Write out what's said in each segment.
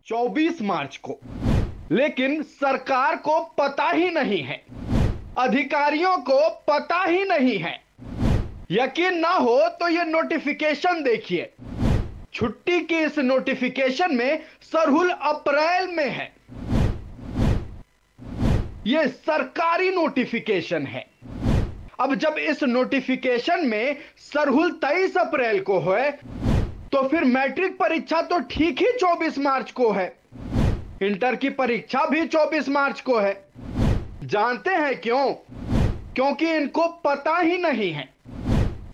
24 मार्च को, लेकिन सरकार को पता ही नहीं है, अधिकारियों को पता ही नहीं है। यकीन ना हो तो यह नोटिफिकेशन देखिए। छुट्टी की इस नोटिफिकेशन में सरहुल अप्रैल में है। यह सरकारी नोटिफिकेशन है। अब जब इस नोटिफिकेशन में सरहुल 23 अप्रैल को है, तो फिर मैट्रिक परीक्षा तो ठीक ही 24 मार्च को है। इंटर की परीक्षा भी 24 मार्च को है। जानते हैं क्यों? क्योंकि इनको पता ही नहीं है,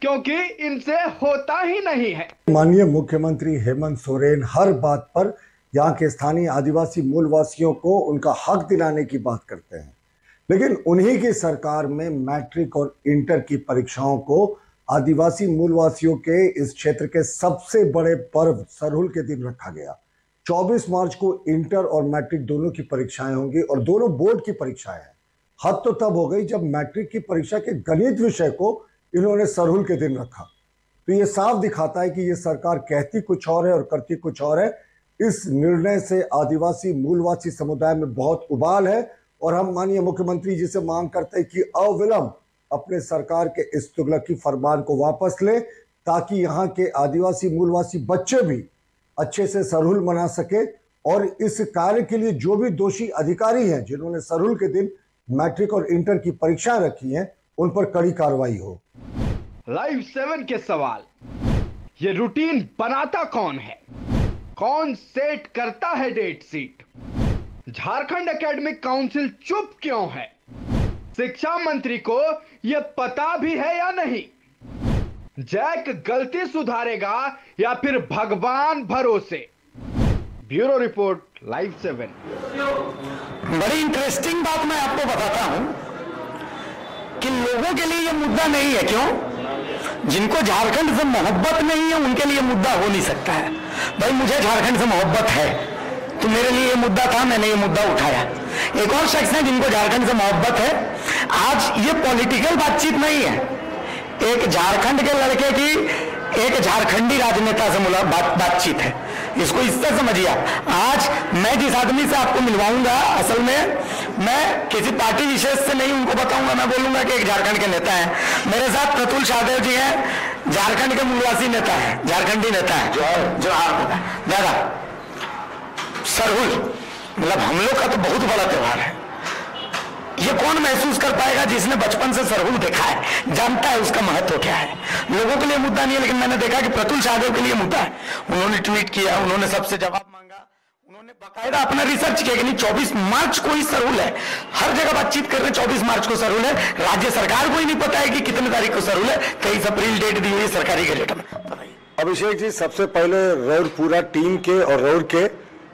क्योंकि इनसे होता ही नहीं है। माननीय मुख्यमंत्री हेमंत सोरेन हर बात पर यहाँ के स्थानीय आदिवासी मूलवासियों को उनका हक दिलाने की बात करते हैं, लेकिन उन्हीं की सरकार में मैट्रिक और इंटर की परीक्षाओं को आदिवासी मूलवासियों के इस क्षेत्र के सबसे बड़े पर्व सरहुल के दिन रखा गया। 24 मार्च को इंटर और मैट्रिक दोनों की परीक्षाएं होंगी और दोनों बोर्ड की परीक्षाएं हैं। हद तो तब हो गई जब मैट्रिक की परीक्षा के गणित विषय को इन्होंने सरहुल के दिन रखा। तो ये साफ दिखाता है कि ये सरकार कहती कुछ और है और करती कुछ और है। इस निर्णय से आदिवासी मूलवासी समुदाय में बहुत उबाल है और हम माननीय मुख्यमंत्री जी से मांग करते हैं कि अविलंब अपने सरकार के इस तुगलकी फरमान को वापस ले, ताकि यहाँ के आदिवासी मूलवासी बच्चे भी अच्छे से सरहुल मना सके और इस कार्य के लिए जो भी दोषी अधिकारी हैं जिन्होंने सरहुल के दिन मैट्रिक और इंटर की परीक्षाएं रखी हैं, उन पर कड़ी कार्रवाई हो। लाइव 7 के सवाल, ये रूटीन बनाता कौन है? कौन सेट करता है date sheet? Jharkhand academic council चुप क्यों है? शिक्षा मंत्री को यह पता भी है या नहीं? जैक गलती सुधारेगा या फिर भगवान भरोसे? Bureau report, live 7। बड़ी इंटरेस्टिंग बात मैं आपको बताता हूं कि लोगों के लिए यह मुद्दा नहीं है। क्यों? जिनको झारखंड से मोहब्बत नहीं है उनके लिए मुद्दा हो नहीं सकता है। भाई मुझे झारखंड से मोहब्बत है तो मेरे लिए ये मुद्दा था, मैंने ये मुद्दा उठाया। एक और शख्स है जिनको झारखंड से मोहब्बत है। आज ये पॉलिटिकल बातचीत नहीं है, एक झारखंड के लड़के की एक झारखंडी राजनेता से बातचीत है। इसको इस तरह समझिए। आज मैं जिस आदमी से आपको मिलवाऊंगा, असल में मैं किसी पार्टी विशेष से नहीं उनको बताऊंगा, मैं बोलूंगा कि एक झारखंड के नेता है। मेरे साथ प्रतुल शाहदेव जी हैं, झारखंड के मूलवासी नेता है, झारखंडी नेता है। जोहार दादा। सरहुल मतलब हम लोग का तो बहुत बड़ा त्योहार है। ये कौन महसूस कर पाएगा जिसने बचपन से सरहुल देखा है, जानता है उसका महत्व क्या है। लोगों के लिए मुद्दा नहीं है, लेकिन मैंने देखा कि प्रतुल शाहदेव के लिए मुद्दा है। उन्होंने ट्वीट किया, उन्होंने सबसे जवाब मांगा, उन्होंने बाकायदा अपना रिसर्च किया कि नहीं 24 मार्च को ही सरहुल है। हर जगह बातचीत कर रहे हैं 24 मार्च को सरहुल है। राज्य सरकार को ही नहीं पता है कि कितने तारीख को सरहुल है। 23 अप्रैल डेट दी हुई है सरकारी गैजेट में। अभिषेक जी, सबसे पहले रौर पूरा टीम के और रौर के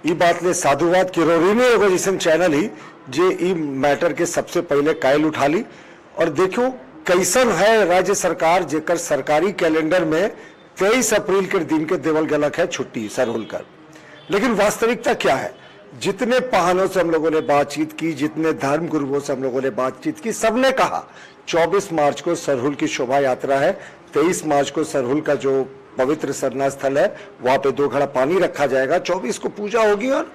ई बात ने साधुवाद की रोरिनी ऑर्गेनाइजेशन चैनल ही जे ई मैटर के सबसे पहले कायल उठा ली। और देखो कैसन है राज्य सरकार जेकर सरकारी कैलेंडर में 23 अप्रैल के दिन के देवल गलक है छुट्टी सरहुल कर। लेकिन वास्तविकता क्या है? जितने पहानों से हम लोगों ने बातचीत की, जितने धर्म गुरुओं से हम लोगों ने बातचीत की, सबने कहा 24 मार्च को सरहुल की शोभा यात्रा है। 23 मार्च को सरहुल का जो पवित्र सरना स्थल है वहां पे 2 घड़ा पानी रखा जाएगा। 24 को पूजा होगी और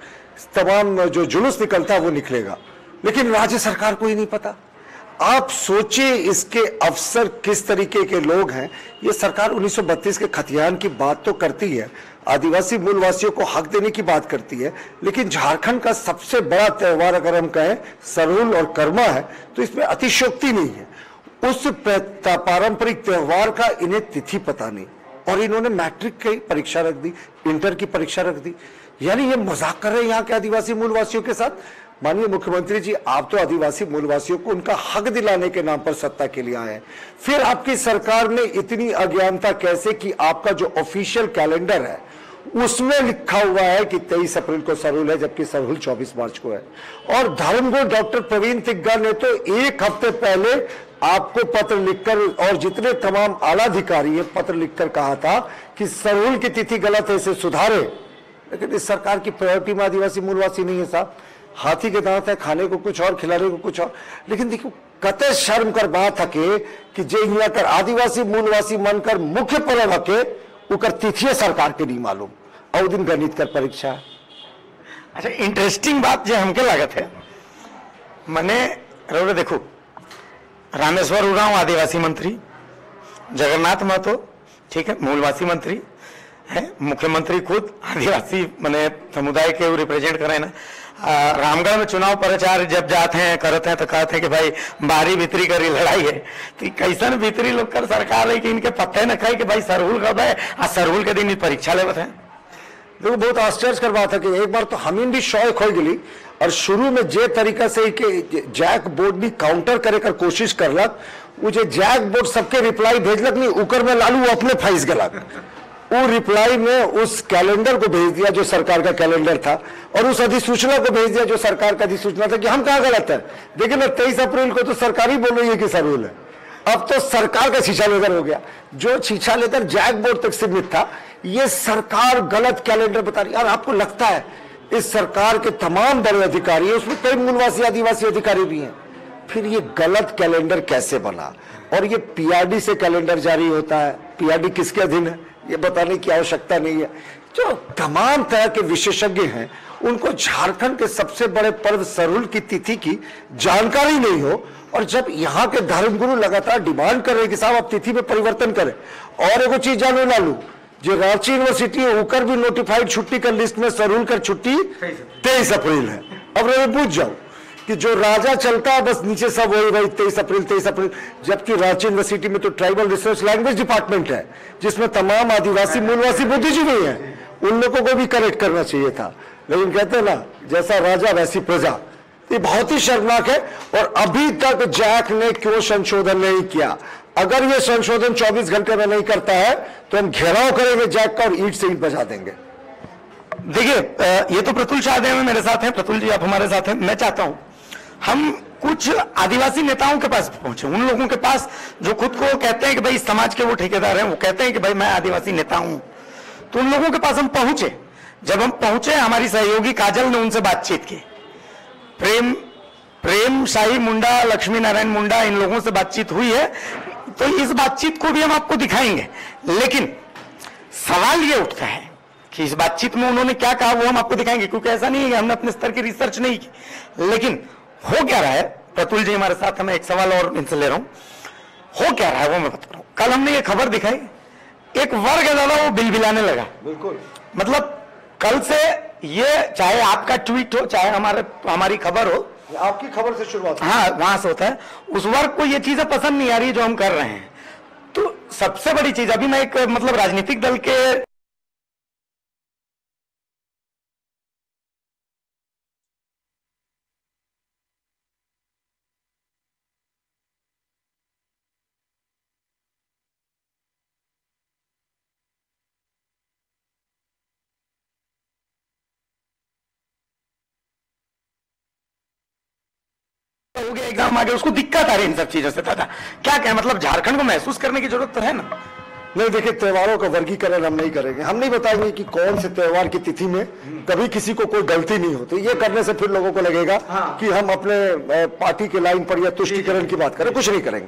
तमाम जो जुलूस निकलता है वो निकलेगा। लेकिन राज्य सरकार को ही नहीं पता। आप सोचिए इसके अफसर किस तरीके के लोग हैं। ये सरकार 1932 के खतियान की बात तो करती है, आदिवासी मूलवासियों को हक देने की बात करती है, लेकिन झारखंड का सबसे बड़ा त्योहार अगर हम कहें सरहुल और कर्मा है तो इसमें अतिशयोक्ति नहीं है। उस पारंपरिक त्योहार का इन्हें तिथि पता नहीं और इन्होंने मैट्रिक की परीक्षा रख दी, इंटर की परीक्षा रख दी। यानी ये मजाक कर रहे हैं यहाँ के आदिवासी मूलवासियों के साथ। माननीय मुख्यमंत्री जी, आप तो आदिवासी मूलवासियों को उनका हक दिलाने के नाम पर सत्ता के लिए आए हैं, फिर आपकी सरकार ने इतनी अज्ञानता कैसे कि आपका जो ऑफिशियल कैलेंडर है उसमें लिखा हुआ है कि 23 अप्रैल को सरहुल है, जबकि सरहुल 24 मार्च को है। और धर्मगुरु डॉक्टर प्रवीण तिग्गा ने तो 1 हफ्ते पहले आपको पत्र लिखकर और जितने तमाम आला अधिकारी हैं पत्र लिखकर कहा था कि सरहुल की तिथि गलत है, इसे सुधारे। लेकिन इस सरकार की प्रायोरिटी में आदिवासी मूलवासी नहीं है साहब। हाथी के दांत है, खाने को कुछ और, खिलाने को कुछ और। लेकिन देखो कतई शर्म कर बात हके कि जे यहाँ कर आदिवासी मूलवासी मनकर मुख्य पर्व हके उकर तिथिये सरकार के नहीं मालूम। और दिन गणित कर परीक्षा अच्छा, इंटरेस्टिंग बात जो हमके लागत है, मैंने रोड़े देखो, रामेश्वर उरांव आदिवासी मंत्री, जगन्नाथ महतो ठीक है मूलवासी मंत्री है, मुख्यमंत्री खुद आदिवासी मैंने समुदाय के रिप्रेजेंट करे ना। रामगढ़ में चुनाव प्रचार जब जाते हैं करते हैं तो कहते हैं कि भाई बाहरी भीतरी करी लड़ाई है, तो कैसन भीतरी लोग कर सरकार है कि इनके पत्ते न खाई कि भाई सरहुल कब है, आज सरहुल के दिन परीक्षा लेवत है। देखो बहुत आश्चर्यकर बात है कि एक बार तो हमीन भी शौक हो गई और शुरू में जे तरीका से कि जैक बोर्ड भी काउंटर करे कर कोशिश करलक, वो जे जैक बोर्ड सबके रिप्लाई भेजलक नहीं, उकर में लालू अपने फंस गलक। वो रिप्लाई में उस कैलेंडर को भेज दिया जो सरकार का कैलेंडर था, और उस अधिसूचना को भेज दिया जो सरकार का अधिसूचना था कि हम कहाँ गलत है। देखिए ना 23 अप्रैल को तो सरकार ही बोल रही है कि सरहुल है, अब तो सरकार का शीशा लेकर हो गया। जो शीशा लेकर जैक बोर्ड तक सीमित था, ये सरकार गलत कैलेंडर बता रही है। और आपको लगता है इस सरकार के तमाम बड़े अधिकारी है, उसमें कई मूलवासी आदिवासी अधिकारी भी हैं, फिर ये गलत कैलेंडर कैसे बना? और ये पीआरडी से कैलेंडर जारी होता है, पीआरडी किसके अधीन है ये बताने की आवश्यकता नहीं है। जो तमाम तरह के विशेषज्ञ हैं उनको झारखंड के सबसे बड़े पर्व सरहुल की तिथि की जानकारी नहीं हो, और जब यहाँ के धर्मगुरु लगातार डिमांड कर रहे हैं कि साहब आप तिथि में परिवर्तन करें। और एगो चीज जानो लालू, जो रांची यूनिवर्सिटी होकर भी नोटिफाइड छुट्टी का लिस्ट में सरहुल का छुट्टी 23 अप्रैल है। अब मैं पूछ जाऊं कि जो राजा चलता है बस नीचे सब वही भाई 23 अप्रैल, जबकि रांची यूनिवर्सिटी में तो ट्राइबल रिसर्च लैंग्वेज डिपार्टमेंट है जिसमें तमाम आदिवासी मूलवासी बुद्धिजीवी हैं, उन लोगों को भी करेक्ट करना चाहिए था। लेकिन कहते हैं ना जैसा राजा वैसी प्रजा, ये बहुत ही शर्मनाक है। और अभी तक जैक ने क्यों संशोधन नहीं किया? अगर ये संशोधन 24 घंटे में नहीं करता है तो हम घेराव करेंगे जैक का और ईंट से ईंट बजा देंगे। देखिए ये तो प्रतुल शाहदेव मेरे साथ हैं, प्रतुल जी आप हमारे साथ हैं। मैं चाहता हूं हम कुछ आदिवासी नेताओं के पास पहुंचे, उन लोगों के पास जो खुद को कहते हैं कि भाई समाज के वो ठेकेदार हैं, वो कहते हैं कि भाई मैं आदिवासी नेता हूं, तो उन लोगों के पास हम पहुंचे। जब हम पहुंचे हमारी सहयोगी काजल ने उनसे बातचीत की, प्रेम शाही मुंडा, लक्ष्मी नारायण मुंडा, इन लोगों से बातचीत हुई है, तो इस बातचीत को भी हम आपको दिखाएंगे। लेकिन सवाल ये उठता है कि इस बातचीत में उन्होंने क्या कहा वो हम आपको दिखाएंगे, क्योंकि ऐसा नहीं है कि हमने अपने स्तर की रिसर्च नहीं की। लेकिन हो क्या रहा है, प्रतुल जी हमारे साथ, मैं एक सवाल और इनसे ले रहा हूं। हो क्या रहा है वो मैं बता रहा हूं। कल हमने ये खबर दिखाई, एक वर्ग है दादा वो बिलबिलाने लगा। बिल्कुल, मतलब कल से ये चाहे आपका ट्वीट हो चाहे हमारी खबर हो, आपकी खबर से शुरुआत, हाँ वहां से होता है, उस वर्ग को ये चीजें पसंद नहीं आ रही जो हम कर रहे हैं। तो सबसे बड़ी चीज, अभी मैं एक मतलब राजनीतिक दल के हो गया, एग्जाम आ गया, उसको दिक्कत आ रही इन सब चीजों से। दादा क्या मतलब झारखंड को महसूस करने की जरूरत तो है ना। नहीं देखिए, त्योहारों का वर्गीकरण हम नहीं करेंगे, हम नहीं बताएंगे कि कौन से त्योहार की तिथि में कभी किसी को कोई गलती नहीं होती। ये करने से फिर लोगों को लगेगा कि हम अपने पार्टी के लाइन पर या तुष्टीकरण की बात करें, कुछ नहीं करेंगे।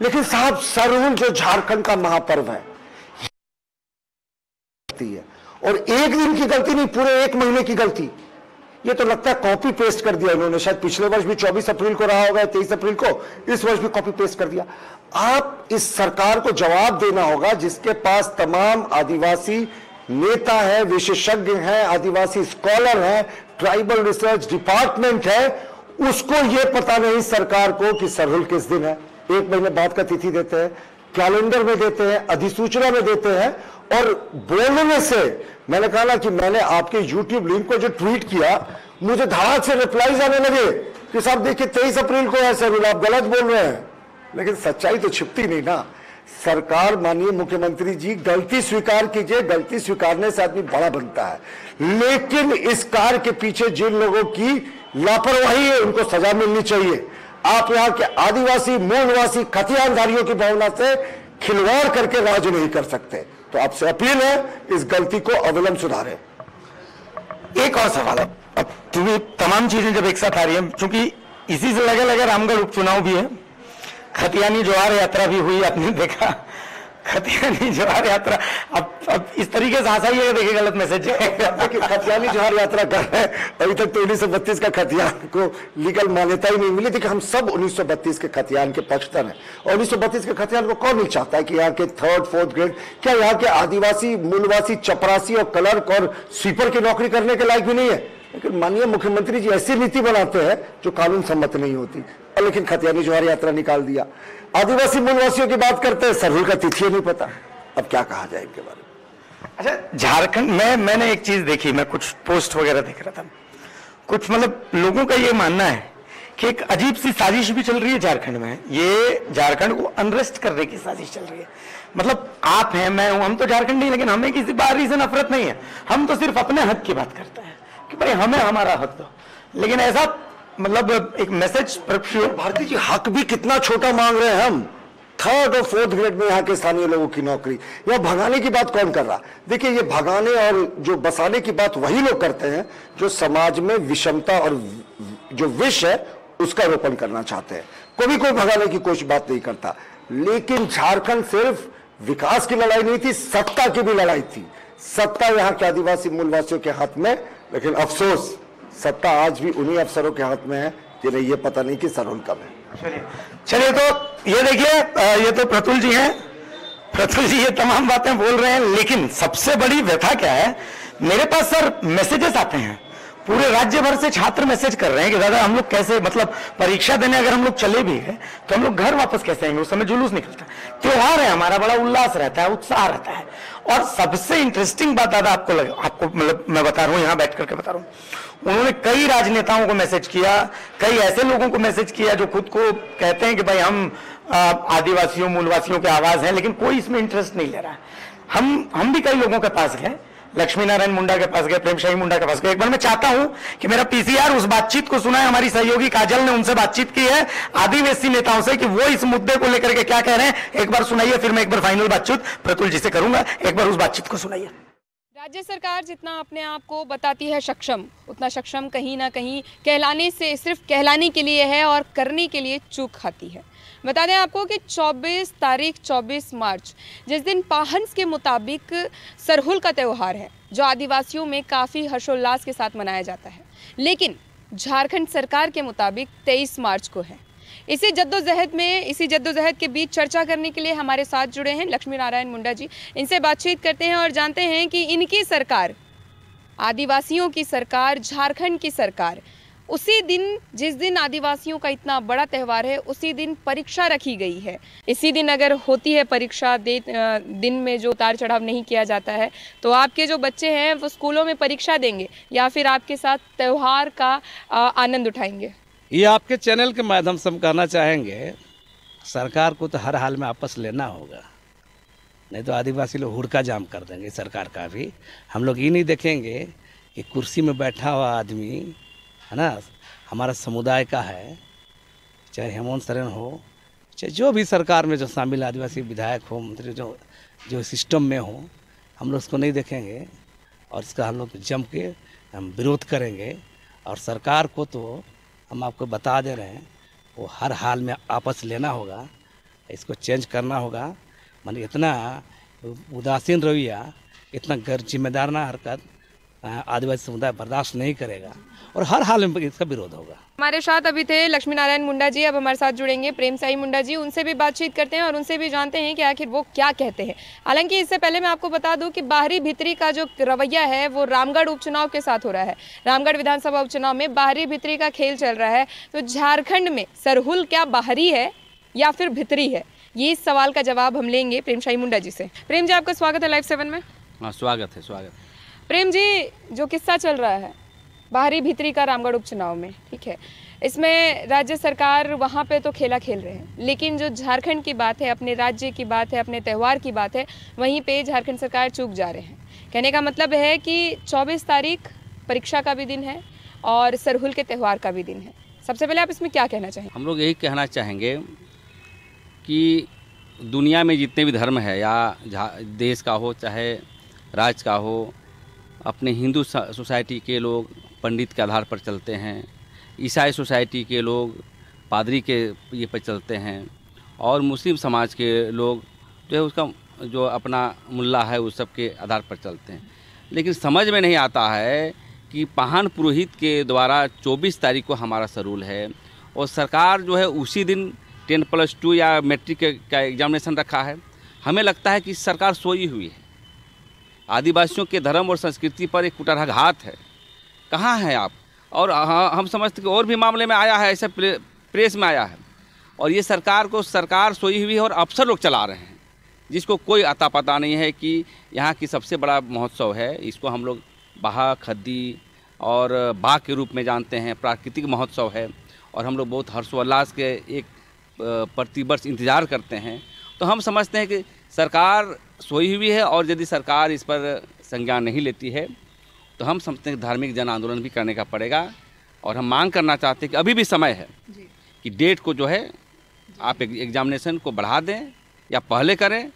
लेकिन साहब सरहुल जो झारखंड का महापर्व है, और एक दिन की गलती नहीं, पूरे एक महीने की गलती। ये तो लगता है कॉपी पेस्ट कर दिया इन्होंने, शायद पिछले वर्ष भी 24 अप्रैल को रहा होगा, 23 अप्रैल को, इस वर्ष भी कॉपी पेस्ट कर दिया। आप इस सरकार को जवाब देना होगा जिसके पास तमाम आदिवासी नेता है, विशेषज्ञ हैं, आदिवासी स्कॉलर हैं, ट्राइबल रिसर्च डिपार्टमेंट है, उसको यह पता नहीं सरकार को कि सरहुल किस दिन है। एक महीने बाद का तिथि देते हैं, कैलेंडर में देते हैं, अधिसूचना में देते हैं, और बोलने से मैंने कहा ना कि मैंने आपके YouTube लिंक को जो ट्वीट किया, मुझे धड़ाक से रिप्लाईज आने लगे कि साहब देखिए 23 अप्रैल को है सरहुल, आप गलत बोल रहे हैं। लेकिन सच्चाई तो छिपती नहीं ना। सरकार, माननीय मुख्यमंत्री जी, गलती स्वीकार कीजिए, गलती स्वीकारने से आदमी बड़ा बनता है। लेकिन इस कार्य के पीछे जिन लोगों की लापरवाही है उनको सजा मिलनी चाहिए। आप यहाँ के आदिवासी मूलवासी खतियानधारियों की भावना से खिलवाड़ करके राज नहीं कर सकते। तो आपसे अपील है इस गलती को अविलंब सुधारें। एक और सवाल है, अब तुम्हें तमाम चीजें जब एक साथ आ रही है, क्योंकि इसी से लगे रामगढ़ उपचुनाव भी है, खतियानी ज्वार यात्रा भी हुई, आपने देखा, खतियानी जोहार यात्रा, अब इस तरीके से हंसाइए, देखिए गलत मैसेज है। खतियानी जोहार यात्रा कर रहे हैं, अभी तक तो 1932 का खतियान को लीगल मान्यता ही नहीं मिली थी कि हम सब 1932 के खतियान के पक्षधर हैं। और 1932 के खतियान को कौन नहीं चाहता है कि यहाँ के 3rd 4th ग्रेड, क्या यहाँ के आदिवासी, मूलवासी, चपरासी और क्लर्क और स्वीपर की नौकरी करने के लायक भी नहीं है? लेकिन माननीय मुख्यमंत्री जी ऐसी नीति बनाते हैं जो कानून सम्मत नहीं होती, और लेकिन खतियानी जोहार यात्रा निकाल दिया। आदिवासी मूलवासियों की बात करते हैं, सरहुल का तिथि नहीं पता, अब क्या कहा जाए इनके बारे में। अच्छा, झारखंड में मैंने एक चीज देखी, मैं कुछ पोस्ट वगैरह देख रहा था, कुछ मतलब लोगों का ये मानना है कि एक अजीब सी साजिश भी चल रही है झारखंड में। ये झारखंड को अनरेस्ट करने की साजिश चल रही है। मतलब आप हैं, मैं हूं, हम तो झारखंड नहीं, लेकिन हमें किसी बाहरी से नफरत नहीं है, हम तो सिर्फ अपने हक की बात करते हैं कि भाई हमें हमारा हक दो। लेकिन ऐसा मतलब एक मैसेज, भारती जी हक भी कितना छोटा मांग रहे हैं हम। 3rd और 4th ग्रेड में यहाँ के स्थानीय लोगों की नौकरी, यहाँ भगाने की बात कौन कर रहा? देखिए, ये भगाने और जो बसाने की बात वही लोग करते हैं जो समाज में विषमता और जो विष है उसका रोपण करना चाहते हैं। कोई भगाने की कोई बात नहीं करता। लेकिन झारखंड सिर्फ विकास की लड़ाई नहीं थी, सत्ता की भी लड़ाई थी। सत्ता यहाँ के आदिवासी मूलवासियों के हाथ में, लेकिन अफसोस सत्ता आज भी उन्हीं अफसरों के हाथ में है जिन्हें ये पता नहीं कि सरहुल कब है। चलिए तो ये देखिए, ये तो प्रतुल जी हैं। प्रतुल जी ये तमाम बातें बोल रहे हैं, लेकिन सबसे बड़ी व्यथा क्या है, मेरे पास सर मैसेजेस आते हैं, पूरे राज्य भर से छात्र मैसेज कर रहे हैं कि दादा हम लोग कैसे, मतलब परीक्षा देने अगर हम लोग चले भी हैं तो हम लोग घर वापस कैसे आएंगे। उस समय जुलूस निकलता है, त्योहार है हमारा, बड़ा उल्लास रहता है, उत्साह रहता है। और सबसे इंटरेस्टिंग बात दादा आपको मतलब मैं बता रहा हूँ, यहाँ बैठ करके बता रहा हूँ, उन्होंने कई राजनेताओं को मैसेज किया, कई ऐसे लोगों को मैसेज किया जो खुद को कहते हैं कि भाई हम आदिवासियों मूलवासियों के आवाज हैं, लेकिन कोई इसमें इंटरेस्ट नहीं ले रहा है। हम भी कई लोगों के पास गए, लक्ष्मी नारायण मुंडा के पास गए, प्रेमशाही मुंडा के पास गए। एक बार मैं चाहता हूं कि मेरा पीसीआर उस बातचीत को सुना है, हमारी सहयोगी काजल ने उनसे बातचीत की है आदिवासी नेताओं से कि वो इस मुद्दे को लेकर के क्या कह रहे हैं। एक बार सुनाइए, फिर मैं एक बार फाइनल बातचीत प्रतुल जी से करूंगा। एक बार उस बातचीत को सुनाइए। राज्य सरकार जितना अपने आप को बताती है सक्षम, उतना सक्षम कहीं ना कहीं कहलाने से सिर्फ कहलाने के लिए है और करने के लिए चूक खाती है। बता दें आपको कि 24 मार्च जिस दिन पाहन्स के मुताबिक सरहुल का त्यौहार है, जो आदिवासियों में काफ़ी हर्षोल्लास के साथ मनाया जाता है, लेकिन झारखंड सरकार के मुताबिक 23 मार्च को है। इसी जद्दोजहद के बीच चर्चा करने के लिए हमारे साथ जुड़े हैं लक्ष्मी नारायण मुंडा जी। इनसे बातचीत करते हैं और जानते हैं कि इनकी सरकार, आदिवासियों की सरकार, झारखंड की सरकार, उसी दिन जिस दिन आदिवासियों का इतना बड़ा त्यौहार है, उसी दिन परीक्षा रखी गई है। इसी दिन अगर होती है परीक्षा, दिन में जो उतार चढ़ाव नहीं किया जाता है, तो आपके जो बच्चे हैं वो स्कूलों में परीक्षा देंगे या फिर आपके साथ त्यौहार का आनंद उठाएंगे? ये आपके चैनल के माध्यम से हम कहना चाहेंगे, सरकार को तो हर हाल में आपस लेना होगा, नहीं तो आदिवासी लोग हुड़का जाम कर देंगे सरकार का भी। हम लोग ये नहीं देखेंगे कि कुर्सी में बैठा हुआ आदमी है ना, हमारा समुदाय का है, चाहे हेमंत सोरेन हो, चाहे जो भी सरकार में जो शामिल आदिवासी विधायक हो, मंत्री जो सिस्टम में हो, हम लोग उसको नहीं देखेंगे और इसका हम लोग जम के हम विरोध करेंगे। और सरकार को तो हम आपको बता दे रहे हैं, वो हर हाल में आपस लेना होगा, इसको चेंज करना होगा। माने इतना उदासीन रवैया, इतना गैर जिम्मेदाराना हरकत आदिवासी समुदाय बर्दाश्त नहीं करेगा और हर हाल में इसका विरोध होगा। हमारे साथ अभी थे लक्ष्मी नारायण मुंडा जी, अब हमारे साथ जुड़ेंगे प्रेमशाही मुंडा जी। उनसे भी बातचीत करते हैं और उनसे भी जानते हैं कि आखिर वो क्या कहते हैं। हालांकि इससे पहले मैं आपको बता दूं कि बाहरी भीतरी का जो रवैया है वो रामगढ़ उपचुनाव के साथ हो रहा है। रामगढ़ विधानसभा उपचुनाव में बाहरी भीतरी का खेल चल रहा है। तो झारखंड में सरहुल क्या बाहरी है या फिर भीतरी है, ये इस सवाल का जवाब हम लेंगे प्रेमशाही मुंडा जी से। प्रेम जी, आपका स्वागत है लाइव 7 में। हाँ, स्वागत है। प्रेम जी, जो किस्सा चल रहा है बाहरी भीतरी का रामगढ़ उपचुनाव में, ठीक है, इसमें राज्य सरकार वहाँ पे तो खेला खेल रहे हैं, लेकिन जो झारखंड की बात है, अपने राज्य की बात है, अपने त्यौहार की बात है, वहीं पे झारखंड सरकार चूक जा रहे हैं। कहने का मतलब है कि 24 तारीख परीक्षा का भी दिन है और सरहुल के त्यौहार का भी दिन है। सबसे पहले आप इसमें क्या कहना चाहेंगे? हम लोग यही कहना चाहेंगे कि दुनिया में जितने भी धर्म है, या देश का हो चाहे राज्य का हो, अपने हिंदू सोसाइटी के लोग पंडित के आधार पर चलते हैं, ईसाई सोसाइटी के लोग पादरी के ये पर चलते हैं, और मुस्लिम समाज के लोग जो है उसका जो अपना मुल्ला है उस सब के आधार पर चलते हैं। लेकिन समझ में नहीं आता है कि पाहन पुरोहित के द्वारा 24 तारीख को हमारा शेड्यूल है और सरकार जो है उसी दिन 10+2 या मैट्रिक का एग्जामिनेशन रखा है। हमें लगता है कि सरकार सोई हुई है। आदिवासियों के धर्म और संस्कृति पर एक कुठाराघात है। कहाँ हैं आप? और हम समझते कि और भी मामले में आया है, ऐसा प्रेस में आया है। और ये सरकार सोई हुई है और अफसर लोग चला रहे हैं, जिसको कोई अता पता नहीं है कि यहाँ की सबसे बड़ा महोत्सव है। इसको हम लोग बाहा, खद्दी और बाघ के रूप में जानते हैं। प्राकृतिक महोत्सव है और हम लोग बहुत हर्षोल्लास के एक प्रतिवर्ष इंतज़ार करते हैं। तो हम समझते हैं कि सरकार सोई हुई है और यदि सरकार इस पर संज्ञान नहीं लेती है तो हम समझते हैं धार्मिक जन आंदोलन भी करने का पड़ेगा। और हम मांग करना चाहते हैं कि अभी भी समय है कि डेट को जो है आप एग्जामिनेशन को बढ़ा दें या पहले करें,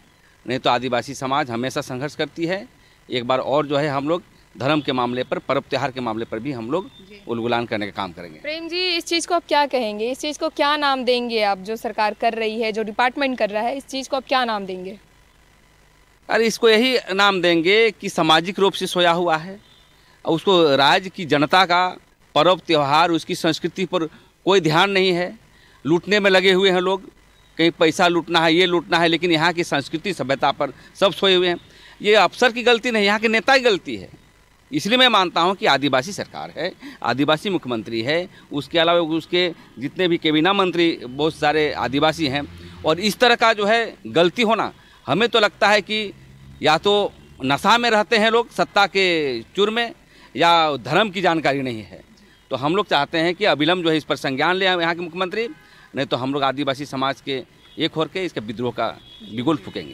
नहीं तो आदिवासी समाज हमेशा संघर्ष करती है। एक बार और जो है हम लोग धर्म के मामले पर, पर्व त्यौहार के मामले पर भी हम लोग उलगुलान करने का काम करेंगे। प्रेम जी, इस चीज़ को आप क्या कहेंगे? इस चीज़ को क्या नाम देंगे आप? जो सरकार कर रही है, जो डिपार्टमेंट कर रहा है, इस चीज़ को आप क्या नाम देंगे? अरे इसको यही नाम देंगे कि सामाजिक रूप से सोया हुआ है और उसको राज्य की जनता का पर्व त्यौहार, उसकी संस्कृति पर कोई ध्यान नहीं है। लूटने में लगे हुए हैं लोग, कहीं पैसा लूटना है, ये लूटना है, लेकिन यहाँ की संस्कृति सभ्यता पर सब सोए हुए हैं। ये अफसर की गलती नहीं, यहाँ के नेता की गलती है। इसलिए मैं मानता हूँ कि आदिवासी सरकार है, आदिवासी मुख्यमंत्री है, उसके अलावा उसके जितने भी कैबिनेट मंत्री बहुत सारे आदिवासी हैं। और इस तरह का जो है गलती होना, हमें तो लगता है कि या तो नशा में रहते हैं लोग सत्ता के चुर में, या धर्म की जानकारी नहीं है। तो हम लोग चाहते हैं कि अविलंब जो है इस पर संज्ञान लें यहाँ के मुख्यमंत्री, नहीं तो हम लोग आदिवासी समाज के एक होकर के इसके विद्रोह का बिगुल फूकेंगे।